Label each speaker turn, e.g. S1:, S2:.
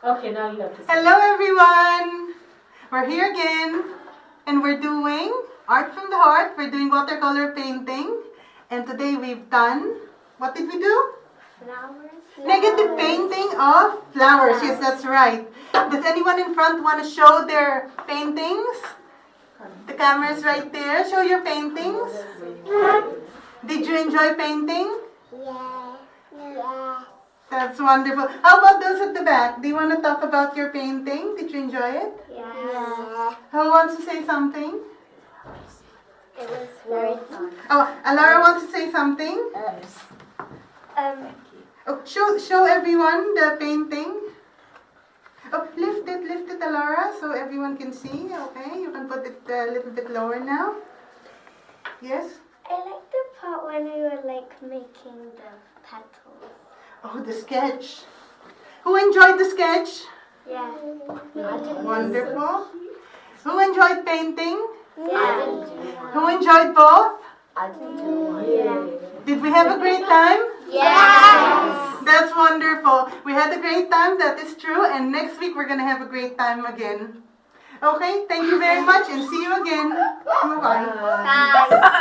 S1: Okay, now you have to say.
S2: Hello everyone! We're here again and we're doing Art from the Heart. We're doing watercolor painting. And today we've done, what did we do?
S3: Flowers.
S2: Negative painting of flowers. Yes, that's right. Does anyone in front want to show their paintings? The camera's right there. Show your paintings. Did you enjoy painting?
S3: Yeah. Yeah.
S2: That's wonderful. How about those at the back? Do you want to talk about your painting? Did you enjoy it?
S3: Yeah.
S2: Who wants to say something?
S3: It was very fun.
S2: Oh, Alara wants to say something. Oh, show everyone the painting. Oh, lift it, Alara, so everyone can see. Okay, you can put it a little bit lower now. Yes.
S3: I like the part when we were making the petals.
S2: Oh, the sketch. Who enjoyed the sketch?
S3: Yeah.
S2: Wonderful. Who enjoyed painting?
S3: Yeah.
S2: Who enjoyed both?
S3: I did too. Yeah.
S2: Did we have a great time?
S3: Yes.
S2: That's wonderful. We had a great time, that is true. And next week we're going to have a great time again. Okay, thank you very much and see you again. Bye-bye.
S3: Bye.